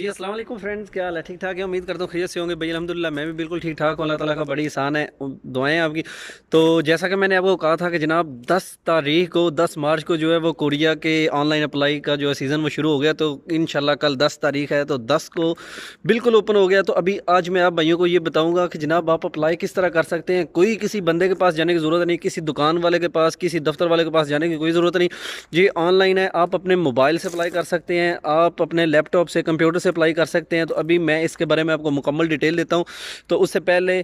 जी अस्सलाम वालेकुम फ्रेंड्स, क्या हाल है? ठीक ठाक है, उम्मीद करता हूँ खैरियत से होंगे। भाई अल्हम्दुलिल्लाह मैं भी बिल्कुल ठीक ठाक हूँ। अल्लाह ताला का बड़ी एहसान है, दुआएं हैं आपकी। तो जैसा कि मैंने आपको कहा था कि जनाब 10 तारीख को 10 मार्च को जो है वो कोरिया के ऑनलाइन अप्लाई का जो है सीज़न वो शुरू हो गया। तो इंशाल्लाह कल 10 तारीख है, तो 10 को बिल्कुल ओपन हो गया। तो अभी आज मैं आप भाइयों को ये बताऊँगा कि जनाब आप अप्लाई किस तरह कर सकते हैं। कोई किसी बंदे के पास जाने की ज़रूरत नहीं, किसी दुकान वाले के पास, किसी दफ्तर वाले के पास जाने की कोई ज़रूरत नहीं। ये ऑनलाइन है, आप अपने मोबाइल से अप्लाई कर सकते हैं, आप अपने लैपटॉप से, कंप्यूटर से अप्लाई कर सकते हैं। तो अभी मैं इसके बारे में आपको मुकम्मल डिटेल देता हूँ। तो उससे पहले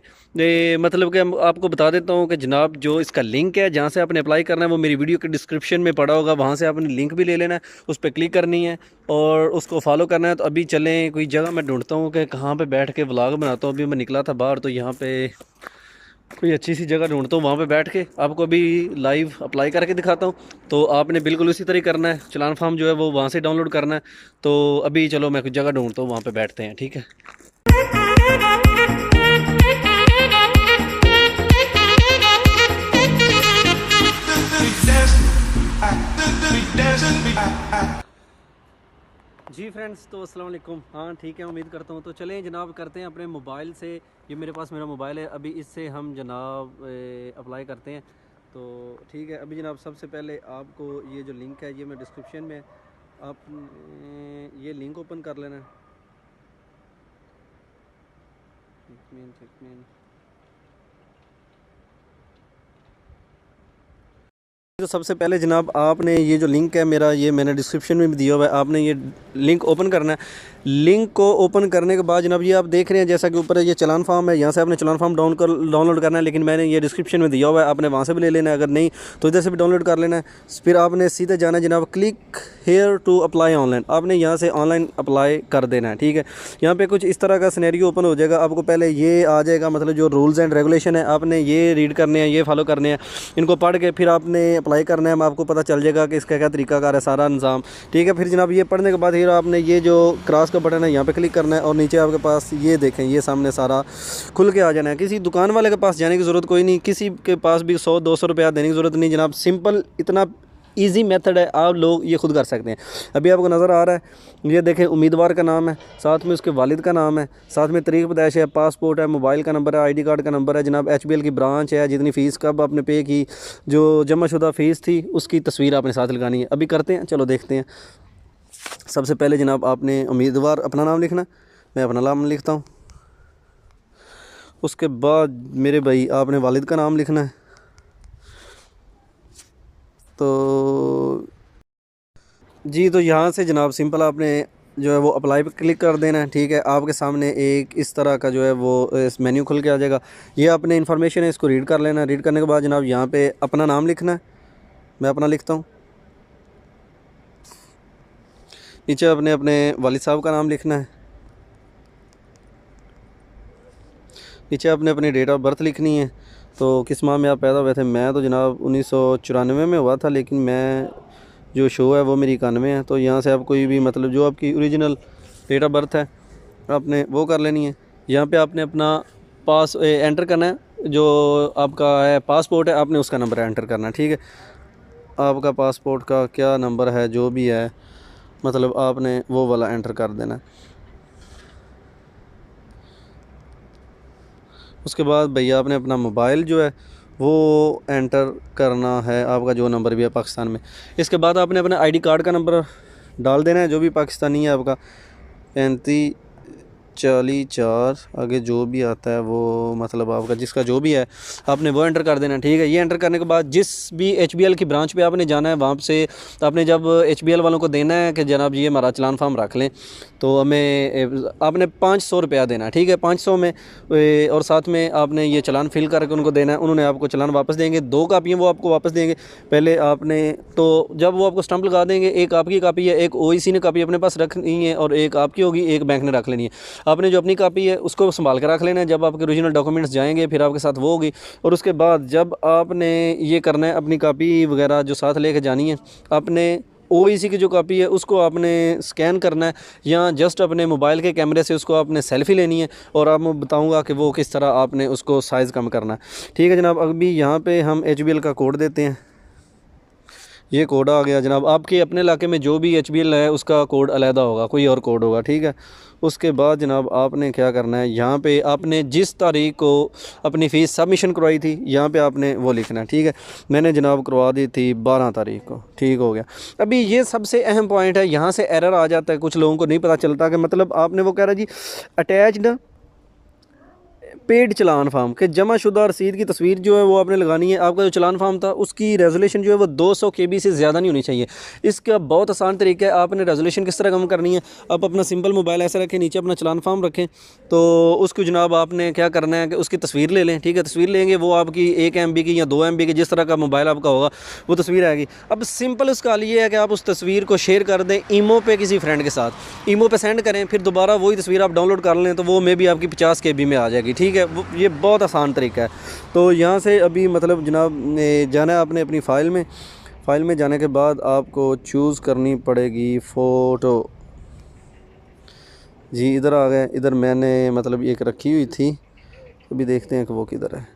मतलब कि आपको बता देता हूँ कि जनाब जो इसका लिंक है जहाँ से आपने अप्लाई करना है वो मेरी वीडियो के डिस्क्रिप्शन में पड़ा होगा, वहाँ से आपने लिंक भी ले लेना है, उस पर क्लिक करनी है और उसको फॉलो करना है। तो अभी चलें, कोई जगह मैं ढूंढता हूँ कि कहाँ पर बैठ के व्लॉग बनाता हूँ। अभी मैं निकला था बाहर, तो यहाँ पर कोई अच्छी सी जगह ढूंढता हूँ, वहाँ पे बैठ के आपको अभी लाइव अप्लाई करके दिखाता हूँ। तो आपने बिल्कुल उसी तरह करना है, चलान फॉर्म जो है वो वहाँ से डाउनलोड करना है। तो अभी चलो मैं कुछ जगह ढूंढता हूँ, वहाँ पे बैठते हैं, ठीक है। जी फ्रेंड्स, तो अस्सलाम वालेकुम। हाँ ठीक है, उम्मीद करता हूँ। तो चलें जनाब, करते हैं अपने मोबाइल से। ये मेरे पास मेरा मोबाइल है, अभी इससे हम जनाब अप्लाई करते हैं। तो ठीक है, अभी जनाब सबसे पहले आपको ये जो लिंक है ये मैं डिस्क्रिप्शन में, आप ये लिंक ओपन कर लेना। एक मिनट। तो सबसे पहले जनाब आपने ये जो लिंक है मेरा, ये मैंने डिस्क्रिप्शन में भी दिया हुआ है, आपने ये लिंक ओपन करना है। लिंक को ओपन करने के बाद जनाब ये आप देख रहे हैं जैसा कि ऊपर है ये चलान फॉर्म है, यहाँ से आपने चलान फॉर्म डाउनलोड करना है। लेकिन मैंने ये डिस्क्रिप्शन में दिया हुआ है, आपने वहाँ से भी ले लेना है, अगर नहीं तो इधर से भी डाउनलोड कर लेना है। फिर आपने सीधे जाना है जनाब, click here to apply online, आपने यहाँ से ऑनलाइन अप्लाई कर देना है, ठीक है। यहाँ पर कुछ इस तरह का सिनेरियो ओपन हो जाएगा, आपको पहले ये आ जाएगा, मतलब जो रूल्स एंड रेगुलेशन है आपने ये रीड करने हैं, ये फॉलो करने हैं। इनको पढ़ के फिर आपने अप्लाई करना है, आपको पता चल जाएगा कि इसका क्या तरीकाकार है, सारा निज़ाम, ठीक है। फिर जनाब ये पढ़ने के बाद फिर आपने ये जो क्रॉस का बटन है यहाँ पे क्लिक करना है और नीचे आपके पास ये देखें, ये सामने सारा खुल के आ जाना है। किसी दुकान वाले के पास जाने की ज़रूरत कोई नहीं, किसी के पास भी 100-200 रुपया देने की ज़रूरत नहीं जनाब। सिंपल इतना ईजी मेथड है, आप लोग ये खुद कर सकते हैं। अभी आपको नज़र आ रहा है, ये देखें उम्मीदवार का नाम है, साथ में उसके वालिद का नाम है, साथ में तरीक़ पैदाइश है, पासपोर्ट है, मोबाइल का नंबर है, आईडी कार्ड का नंबर है जनाब, HBL की ब्रांच है, जितनी फ़ीस कब आपने पे की, जो जमाशुदा फ़ीस थी उसकी तस्वीर आपने साथ लगानी है। अभी करते हैं, चलो देखते हैं। सबसे पहले जनाब आपने उम्मीदवार अपना नाम लिखना, मैं अपना नाम लिखता हूँ। उसके बाद मेरे भाई आपने वालिद का नाम लिखना है। तो जी, तो यहाँ से जनाब सिंपल आपने जो है वो अप्लाई पे क्लिक कर देना है, ठीक है। आपके सामने एक इस तरह का जो है वो इस मेन्यू खुल के आ जाएगा। ये आपने इन्फॉर्मेशन है, इसको रीड कर लेना है। रीड करने के बाद जनाब यहाँ पे अपना नाम लिखना है, मैं अपना लिखता हूँ। नीचे अपने अपने वालिद साहब का नाम लिखना है। नीचे आपने अपनी डेट ऑफ बर्थ लिखनी है, तो किस माह में आप पैदा हुए थे। मैं तो जनाब 1994 में हुआ था, लेकिन मैं जो शो है वो मेरी 91 है। तो यहाँ से आप कोई भी मतलब जो आपकी ओरिजिनल डेट ऑफ बर्थ है आपने वो कर लेनी है। यहाँ पे आपने अपना एंटर करना है, जो आपका है पासपोर्ट है आपने उसका नंबर एंटर करना है, ठीक है। आपका पासपोर्ट का क्या नंबर है जो भी है, मतलब आपने वो वाला एंटर कर देना है। उसके बाद भैया आपने अपना मोबाइल जो है वो एंटर करना है, आपका जो नंबर भी है पाकिस्तान में। इसके बाद आपने अपने आईडी कार्ड का नंबर डाल देना है, जो भी पाकिस्तानी है आपका 3544 आगे जो भी आता है वो, मतलब आपका जिसका जो भी है आपने वो एंटर कर देना, ठीक है। ये एंटर करने के बाद जिस भी HBL की ब्रांच पे आपने जाना है, वहाँ से आपने जब HBL वालों को देना है कि जनाब ये हमारा चलान फॉर्म रख लें, तो हमें आपने 500 रुपया देना है, ठीक है। 500 में और साथ में आपने ये चलान फिल करके उनको देना है, उन्होंने आपको चलान वापस देंगे। 2 कापियाँ वो आपको वापस देंगे। पहले आपने तो जब वो आपको स्टंप लगा देंगे, एक आपकी कापी है, एक OEC ने कापी अपने पास रखनी है और एक आपकी होगी, एक बैंक ने रख लेनी है। आपने जो अपनी कापी है उसको संभाल कर रख लेना है, जब आपके ओरिजिनल डॉक्यूमेंट्स जाएंगे फिर आपके साथ वो होगी। और उसके बाद जब आपने ये करना है, अपनी कापी वगैरह जो साथ लेके जानी है, आपने OEC की जो कापी है उसको आपने स्कैन करना है, या जस्ट अपने मोबाइल के कैमरे से उसको आपने सेल्फ़ी लेनी है। और आप मैं बताऊँगा कि वो किस तरह आपने उसको साइज़ कम करना है, ठीक है जनाब। अभी यहाँ पे हम HBL का कोड देते हैं, ये कोड आ गया जनाब। आपके अपने इलाके में जो भी HBL है उसका कोड अलहदा होगा, कोई और कोड होगा, ठीक है। उसके बाद जनाब आपने क्या करना है, यहाँ पे आपने जिस तारीख को अपनी फ़ीस सबमिशन करवाई थी यहाँ पे आपने वो लिखना है, ठीक है। मैंने जनाब करवा दी थी 12 तारीख को, ठीक हो गया। अभी ये सबसे अहम पॉइंट है, यहाँ से एरर आ जाता है, कुछ लोगों को नहीं पता चलता कि मतलब आपने वो कह रहा जी अटैच्ड पेड चलान फार्म के जमाशुदा रसीद की तस्वीर जो है वो आपने लगानी है। आपका जो चलान फार्म था उसकी रेजोल्यूशन जो है वो 200 KB से ज़्यादा नहीं होनी चाहिए। इसका बहुत आसान तरीका है, आपने रेजोल्यूशन किस तरह कम करनी है। आप अपना सिंपल मोबाइल ऐसे रखें, नीचे अपना चलान फार्म रखें, तो उसको जनाब आपने क्या करना है कि उसकी तस्वीर ले लें, ठीक है। तस्वीर लेंगे, वो आपकी 1 MB की या 2 MB की, जिस तरह का मोबाइल आपका होगा वो तस्वीर आएगी। अब सिंपल उसका हल ये है कि आप उस तस्वीर को शेयर कर दें ईमो पे किसी फ्रेंड के साथ, ईमो पे सेंड करें, फिर दोबारा वही तस्वीर आप डाउनलोड कर लें तो वो मे भी आपकी 50 KB में आ जाएगी, ठीक है। वो ये बहुत आसान तरीका है। तो यहाँ से अभी मतलब जनाब जाना है आपने अपनी फ़ाइल में जाने के बाद आपको चूज़ करनी पड़ेगी फ़ोटो। जी इधर आ गए, इधर मैंने मतलब एक रखी हुई थी, अभी देखते हैं कि वो किधर है।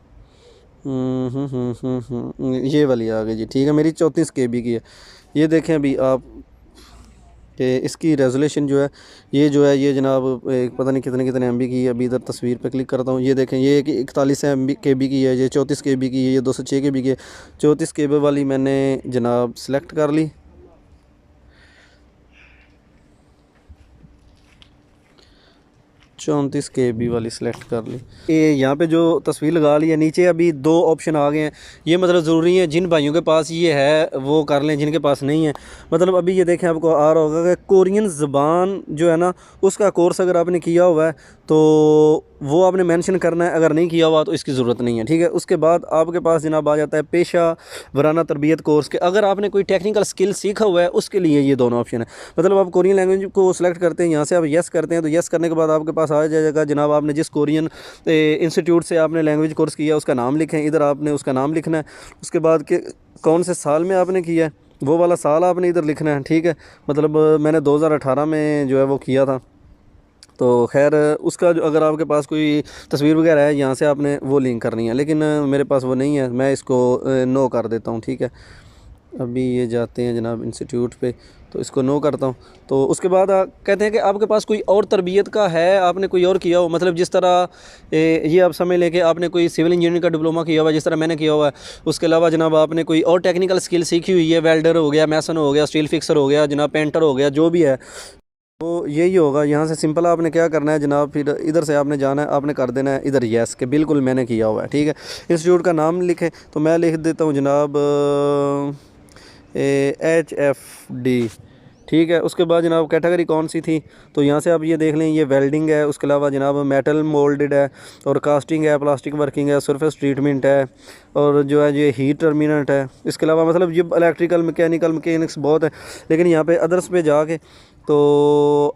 ये वाली आ गई जी, ठीक है। मेरी 34 KB की है। ये देखें अभी आप कि इसकी रेजोल्यूशन जो है ये जो है ये जनाब एक पता नहीं कितने कितने MB की है। अभी इधर तस्वीर पे क्लिक करता हूँ, ये देखें ये कि 41 KB की है, ये 34 KB की है, ये 206 KB की है। 34 KB वाली मैंने जनाब सेलेक्ट कर ली। 34 KB वाली सेलेक्ट कर ली। ये यहाँ पे जो तस्वीर लगा ली है, नीचे अभी 2 ऑप्शन आ गए हैं। ये मतलब ज़रूरी है जिन भाइयों के पास ये है वो कर लें, जिनके पास नहीं है मतलब अभी ये देखें आपको आ रहा होगा कि कोरियन ज़बान जो है ना उसका कोर्स अगर आपने किया हुआ है तो वो आपने मेंशन करना है, अगर नहीं किया हुआ तो इसकी ज़रूरत नहीं है, ठीक है। उसके बाद आपके पास जनाब आ जाता है पेशा वराना तरबियत कोर्स के। अगर आपने कोई टेक्निकल स्किल सीखा हुआ है उसके लिए ये दोनों ऑप्शन है। मतलब आप कोरियन लैंग्वेज को सिलेक्ट करते हैं, यहाँ से आप येस करते हैं, तो येस करने के बाद आपके पास आ जाएगा जनाब आपने जिस कोरियन इंस्टीट्यूट से आपने लैंग्वेज कोर्स किया उसका नाम लिखें, इधर आपने उसका नाम लिखना है। उसके बाद के कौन से साल में आपने किया है वो वाला साल आपने इधर लिखना है, ठीक है। मतलब मैंने 2018 में जो है वो किया था। तो खैर उसका जो अगर आपके पास कोई तस्वीर वगैरह है यहाँ से आपने वो लिंक करनी है, लेकिन मेरे पास वो नहीं है, मैं इसको नो कर देता हूँ, ठीक है। अभी ये जाते हैं जनाब इंस्टीट्यूट पे, तो इसको नो करता हूँ। तो उसके बाद कहते हैं कि आपके पास कोई और तरबियत का है, आपने कोई और किया हो, मतलब जिस तरह ये आप समझ लें कि आपने कोई सिविल इंजीनियरिंग का डिप्लोमा किया हुआ है जिस तरह मैंने किया हुआ है। उसके अलावा जनाब आपने कोई और टेक्निकल स्किल सीखी हुई है, वेल्डर हो गया, मैसन हो गया, स्टील फिक्सर हो गया जनाब, पेंटर हो गया, जो भी है तो यही होगा। यहाँ से सिंपल आपने क्या करना है जनाब, फिर इधर से आपने जाना है, आपने कर देना है इधर यस के बिल्कुल मैंने किया हुआ है, ठीक है। इंस्टीट्यूट का नाम लिखें, तो मैं लिख देता हूँ जनाब HFD, ठीक है। उसके बाद जनाब कैटेगरी कौन सी थी, तो यहाँ से आप ये देख लें, ये वेल्डिंग है, उसके अलावा जनाब मेटल मोल्डेड है और कास्टिंग है, प्लास्टिक वर्किंग है, सरफेस ट्रीटमेंट है और जो है ये हीट टर्मिनेंट है। इसके अलावा मतलब ये इलेक्ट्रिकल मैकेनिकल मैकेनिक्स बहुत है, लेकिन यहाँ पे अदर्स पे जाके तो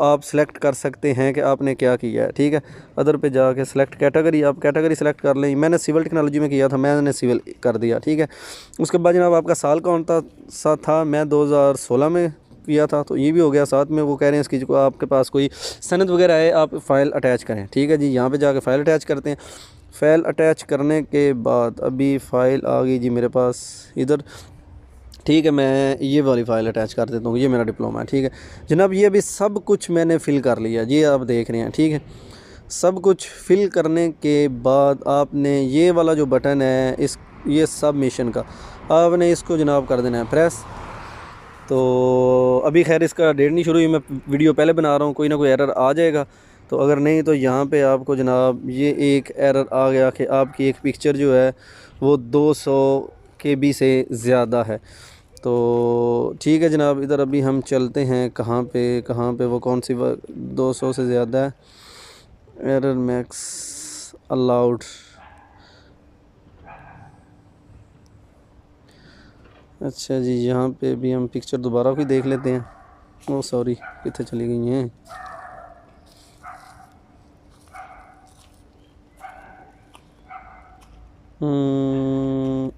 आप सेलेक्ट कर सकते हैं कि आपने क्या किया है, ठीक है। अदर पे जाके सेलेक्ट कैटेगरी, आप कैटेगरी सेलेक्ट कर लें। मैंने सिविल टेक्नोलॉजी में किया था, मैंने सिविल कर दिया, ठीक है। उसके बाद जनाब आपका साल कौन सा था, मैं 2016 में किया था, तो ये भी हो गया। साथ में वो कह रहे हैं इसकी जो आपके पास कोई सनद वगैरह है आप फ़ाइल अटैच करें, ठीक है जी। यहाँ पे जाके फ़ाइल अटैच करते हैं। फ़ाइल अटैच करने के बाद अभी फ़ाइल आ गई जी मेरे पास इधर, ठीक है। मैं ये वाली फ़ाइल अटैच कर देता हूँ, ये मेरा डिप्लोमा है, ठीक है जनाब। ये अभी सब कुछ मैंने फ़िल कर लिया, ये आप देख रहे हैं, ठीक है। सब कुछ फ़िल करने के बाद आपने ये वाला जो बटन है इस ये सबमिशन का, आपने इसको जनाब कर देना है प्रेस। तो अभी खैर इसका डेट नहीं शुरू हुई, मैं वीडियो पहले बना रहा हूँ, कोई ना कोई एरर आ जाएगा। तो अगर नहीं तो यहाँ पे आपको जनाब ये एक एरर आ गया कि आपकी एक पिक्चर जो है वो 200 KB से ज़्यादा है। तो ठीक है जनाब, इधर अभी हम चलते हैं कहाँ पे वो कौन सी 200 से ज़्यादा है, एरर मैक्स अलाउड। अच्छा जी, यहाँ पे भी हम पिक्चर दोबारा भी देख लेते हैं। ओह सॉरी, कितने चली गई हैं। हम्म,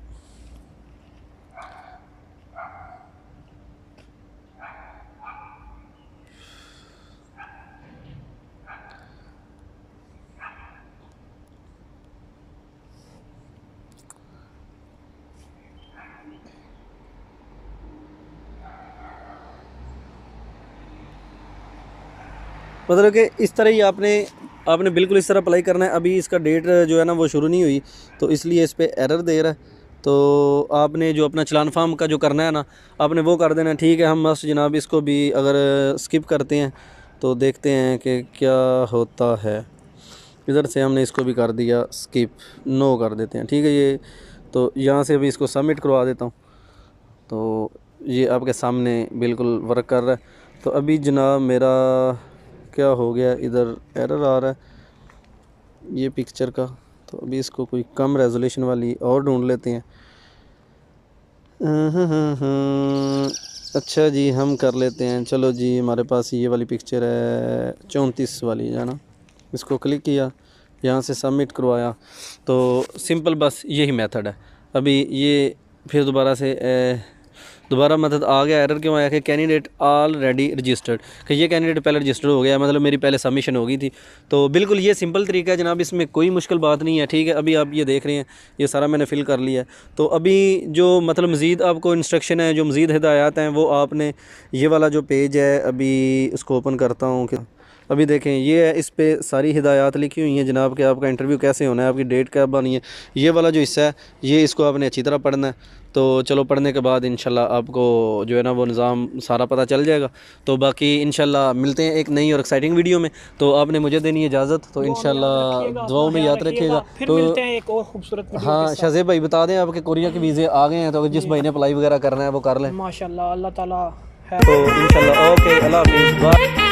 मतलब कि इस तरह ही आपने आपने बिल्कुल इस तरह अप्लाई करना है। अभी इसका डेट जो है ना वो शुरू नहीं हुई, तो इसलिए इस पर एरर दे रहा है। तो आपने जो अपना चलान फार्म का जो करना है ना, आपने वो कर देना। ठीक है, हम बस जनाब इसको भी अगर स्किप करते हैं तो देखते हैं कि क्या होता है। इधर से हमने इसको भी कर दिया स्किप, नो कर देते हैं। ठीक है, ये तो यहाँ से अभी इसको सबमिट करवा देता हूँ। तो ये आपके सामने बिल्कुल वर्क कर रहा है। तो अभी जनाब मेरा क्या हो गया, इधर एरर आ रहा है ये पिक्चर का। तो अभी इसको कोई कम रेजोल्यूशन वाली और ढूंढ लेते हैं। अच्छा जी, हम कर लेते हैं। चलो जी, हमारे पास ये वाली पिक्चर है 34 वाली है ना। इसको क्लिक किया, यहाँ से सबमिट करवाया। तो सिंपल बस यही मेथड है। अभी ये फिर दोबारा मतलब आ गया, एरर क्यों आया कि कैंडिडेट ऑलरेडी रजिस्टर्ड, कि ये कैंडिडेट पहले रजिस्टर्ड हो गया, मतलब मेरी पहले सबमिशन हो गई थी। तो बिल्कुल ये सिंपल तरीका है जनाब, इसमें कोई मुश्किल बात नहीं है। ठीक है, अभी आप ये देख रहे हैं, ये सारा मैंने फ़िल कर लिया है। तो अभी जो मतलब मज़ीद आपको इंस्ट्रक्शन है, जो मज़ीद हिदायत हैं, वो आपने ये वाला जो पेज है, अभी इसको ओपन करता हूँ कि अभी देखें ये है, इस पे सारी हिदायत लिखी हुई हैं जनाब कि आपका इंटरव्यू कैसे होना है, आपकी डेट कब आनी है। ये वाला जो हिस्सा है, ये इसको आपने अच्छी तरह पढ़ना है। तो चलो पढ़ने के बाद इंशाल्लाह आपको जो है ना वो निज़ाम सारा पता चल जाएगा। तो बाकी इंशाल्लाह मिलते हैं एक नई और एक्साइटिंग वीडियो में। तो आपने मुझे देनी है इजाज़त, तो इंशाल्लाह दुआओं में याद रखिएगा। फिर मिलते हैं एक और खूबसूरत वीडियो हाँ, के साथ। शाज़ेब भाई बता दें आपके कोरिया के वीज़े आ गए हैं, तो अगर जिस भाई ने अप्लाई वगैरह करना है वो कर लें। माशाल्लाह, अल्लाह ताला है। तो इंशाल्लाह ओके, अल्लाह हाफिज़, बाय।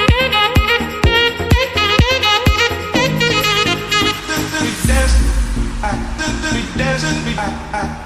We dancing,